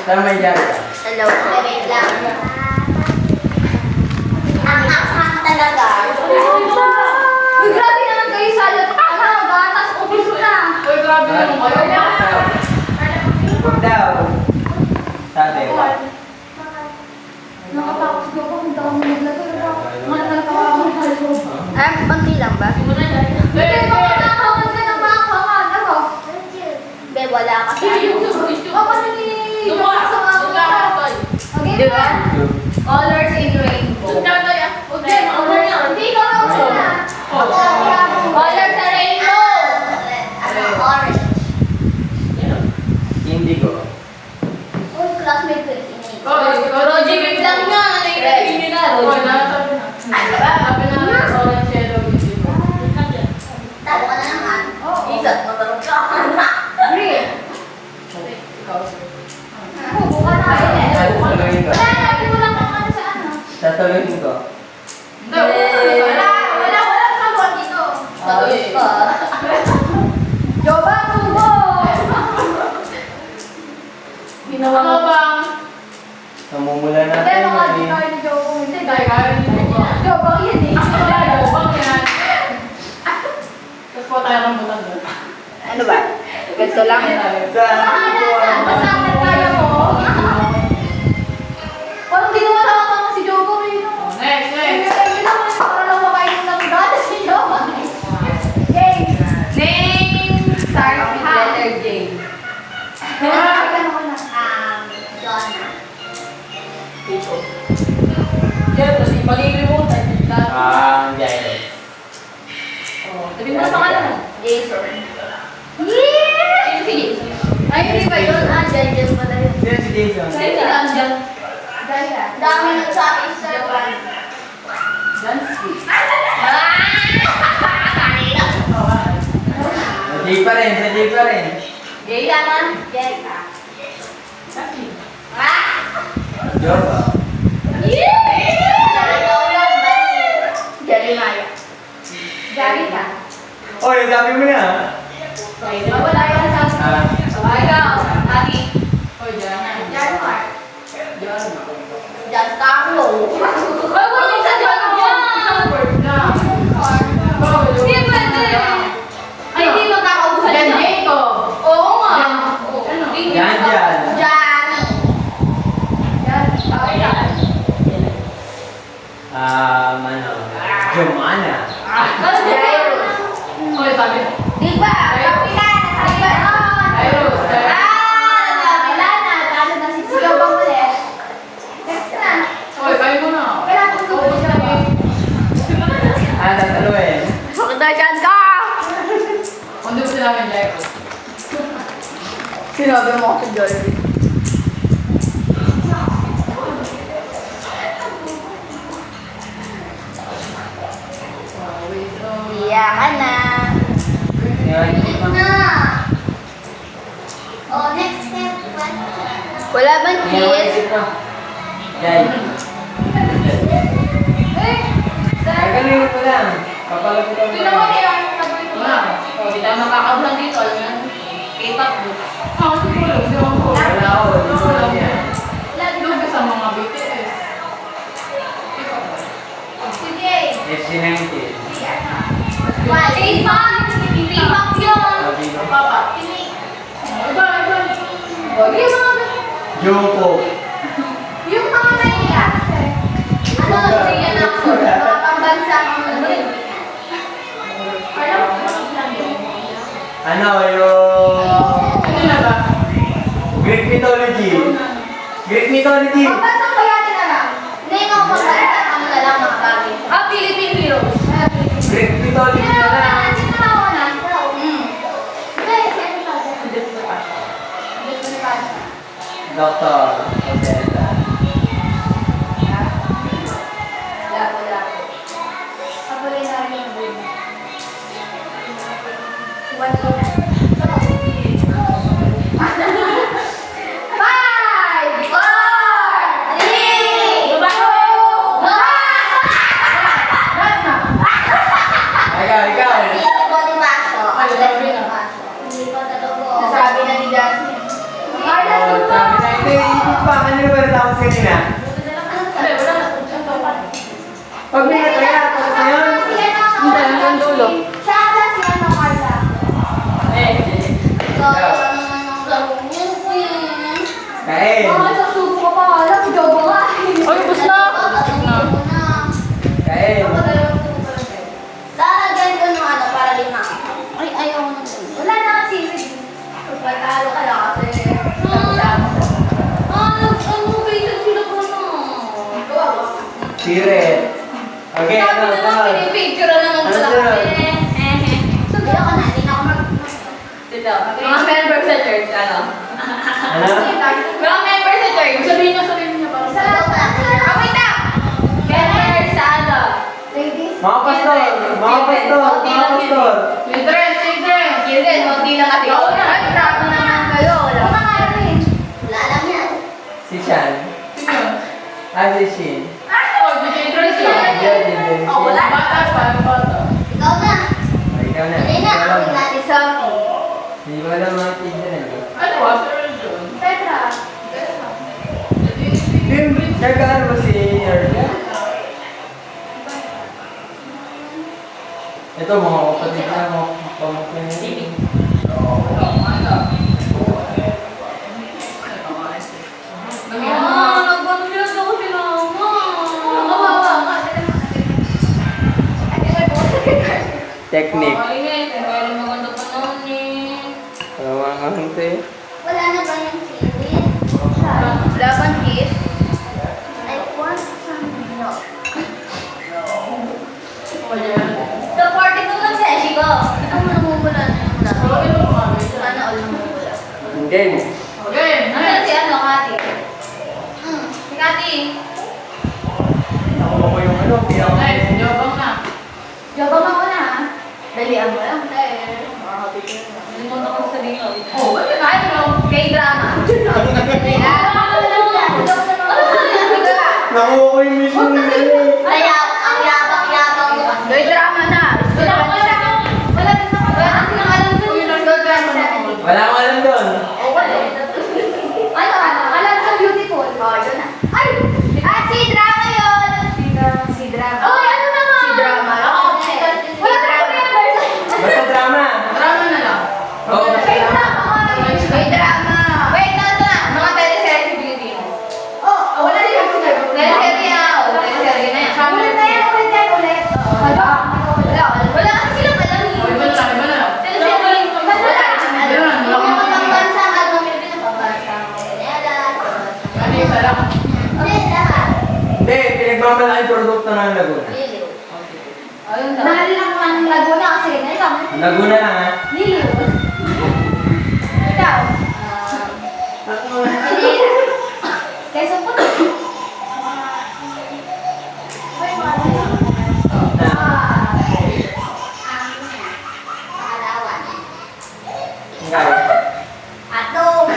Saan may dyan ka? Hello. Wait lang. Ang aksang talaga. Uy, grabe naman kayo sa lot. Gatas, ubus na. Uy, grabe naman kayo. Huwag daw. Sabi. Nakatakot ko pa kung tawag mo naglato. Mga nagtawa mo sa loob. Konti lang ba? Hindi, mga nakawag ka ng mga kamad. Ano? Be, wala ka sa O, kasi ni... Okay, Di ba? Colors in rainbow. Hindi, Hindi ko lang sila. Colors sa rainbow. Orange. Indigo. Uy, classmate ko yung inay. Roger, wait lang nga. Ano yung naging na? Sabi na orange yellow yun. Talo ka na naman. Isat mo tarong ka. Green. Ikaw. Buka na kayo eh. Sasaluhin ko. Wala, sabi mo lang kung ano sa ano. Sasaluhin ko. Hindi, Wala sasawa dito. Patuloy pa. Joba, subo! Ginawa mo bang? Namumula natin. Hindi, mga dito ni Jobo. Hindi, Kaya hindi ko ba? Joba yan eh. Bang yan. Tapos po tayo ng butang doon. Ano ba? Ganito lang. Saan? Basta kaya mo. Parang ginawa lang ako si Jobo rin. Next, next. Hindi naman para lang makain ng gatas si Jobo. James. Name starts with letter J. Donna. Yan, kasi malilimutan. Giles. Sabi mo na pangalan mo. Jason. Yeah! Sino si Jason? Ay, hindi ba yun? Jan pala yun. Sino si Jason? Sino si Danjan? Dami nagsabi sa Japan. Jan Sweet. Sa J pa rin, sa J pa rin. Jay naman. Jessica. Kasi. Joba. Jeremiah. Jarita. Oh, yung sabi mo na. Wala yan sa Ah, ikaw, Ati. Oy, Jan. Januar. Jan. Jan Carlo. Ay, wala sa Januar. Isang word na. Hindi pwede. Ay, hindi magkakaubusan Jan na. Jacob. Oo nga. Ano? yan dyan. Johnny. Jomana. Jairus. Oy, sabi. Di ba? Kapilan. Sabi ba? Jairus. Kapilan na. Talo na si Sigaw bang ulit. Next na. Oy, sabi mo na. Wala akong tubo siya. Sasaluhin. Magda dyan ka. Kundi mo sinabi Jairus. Sinabi mo ako si Jairus. Iyakan na. Yan. Na. Oh, next step. Wala bang kiss? Jai. Eh, Magaling mo lang. Papalagutan mo. Sino mo kaya sabi ko Wala. O, di tayo makakaulan dito. Alam mo? K-pop mo. Ah, siguro. Siguro. Wala ako. Dito lang yan. Lugi sa mga BTS. Sige. FC19. Wala. K-pop. K-pop yun. Sabi mo. Papa. Iba. Yung mga Joko. yung mga naiyak. Ano, Korean actor. Mga pambansa. Ano yung Ano na ba? Greek mythology? Greek mythology. Pambansang bayanin na lang. Hindi mo pagkakita ano na lang mga bagay. Philippine heroes. Greek mythology na lang. Sino na ako na? Hindi, si ano pa? Hindi ko pa. Doctor. Odessa. Wala. Patuloy na rin yung buhay. Five, four, three, two, Ikaw. Hindi ko Bonifacio. Ay, sabi na. Hindi ko talaga. Nasabi na ni Jasmine. Carla, Oh, sumo. sabi na ito eh. pa, ano ba natapos kanina? Hindi, wala na. Pag may nataya, tapos na yun. Hindi, hanggang dulo. Siya ata si ano, Carla. Ikaw. Kain. Baka sa subo ka pa, alam, si Jobo nga. Ay, bus na. Bus na. Kain. Lalagyan ko ng ano, para lima. Ay, ayaw ko nang wala na kasi. Pagkalo ka lang kasi. Siret. Okay, ano, sunod. Pinipicture na naman Ano sila sunod? kami. Sabi ako na, hindi na ako mag... Dito, mga member sa church, ano? Ano? Mga member sa church, sabihin niyo parang. Sa lahat na. Wait na! Member sa ano? Ladies. Mga pastor, mga pastor, mga pastor. Children! Children, hindi lang ate. Oo na, ay, grabe naman kayo. Wala ka nga rin. Wala lang yan. Si Shan. Ah, si Shin. Oh, the children Yeah, yun. yeah, Oh, wala. yeah. Bata pa, bata. Ikaw na. Oh, ikaw na. Hindi na, Ikaw ako na. natin sa akin. Hindi ko alam mga children. Ano ba? Sir John? Petra. Bim, nagaan mo si Erda? Ito, mga kapatid na, mga pamukha niya. Nag-confuse ako sila. Technique. Pero maganda pa noon eh. Mga hante. Wala na ba yung seaweed? Laban kiss. I want some milk. Sa party ko ng seshi ko. Ano namumula na yung lahat? Sana all namumula. Game. Okay, Ano si ano, Kati? Si Kati. Ako ba yung ano? Next, jobang na. Joba mo na ha? Dalian mo lang. Nalimutan ko sabihin ko. Oh, ano na? Ano? K-drama. Nakuha ko yung mission nila. Ang yabang-yabang mo kasi. K-drama na. Wala ko alam. Wala din ako. Wala kasi nang alam ko. K-drama na. Wala akong alam doon. Ano? Alam ko beautiful. Oh, yun na. Ay! Ah, si drama yun! Si drama. Oh, ano naman? Si drama. Wala ka remember. Basta drama. Drama na lang. Oo. K-drama. Wait, nandun na. Mga teleserye sa Pilipinas. Oh, Wala din ako sila. Teleserye na. Teleserye na yan. ulit na yan, ulit yan, ulit. Wala. Wala kasi silang alam eh. Iba na lang, iba na lang. Teleserye. Yung pambansang ano, Pilipinas, pambansang Canada, Ano yung isa lang? Hindi, lahat. Hindi, pinagmamalaking produkto ng Laguna. Liliw. Ayun na. Mahal lang kung anong Laguna kasi ngayon. Laguna lang ha. Liliw. Ikaw? Manila. Quezon po. Uy, mga Na. Pangalawan. Ikaw. Atong.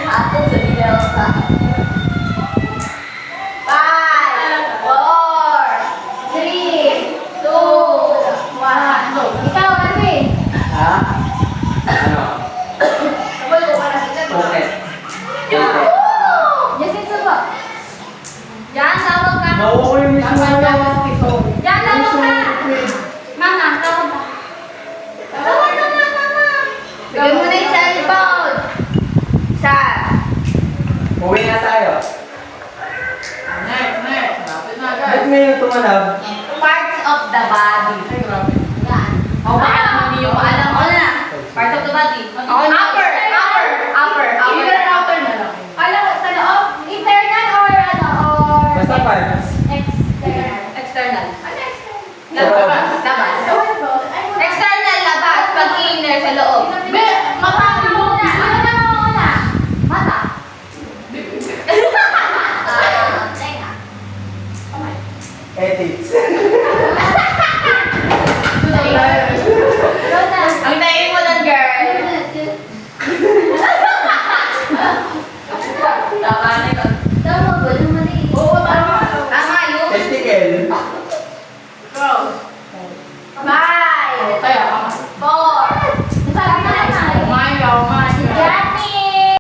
Atong sa Bielsa. 5, 4, 3, 2, 1. Ikaw, Marvin. Ha? Ano? Walo ka na kita. Puket. Puket. Yasin sa ba? Yan, tawag ka. Nakuha ko yung mission nila. Yan, tawag ka. Mama, tawag ka. Tawag na nga, mama. Bigyan mo na yung cellphone. Sa. Uwi na tayo. Next. Lapit na Ba't agad. ngayon tumanab? Parts of the body. Ay, grabe. Yan. Oh, bakit hindi yung alam ko na? Part of the body. Upper. Either upper na lang. Alam mo, sa loob, internal or ano, or... Basta parts. External. External. Ano external? Labas. Ano ba? External labas. Pag inner sa loob.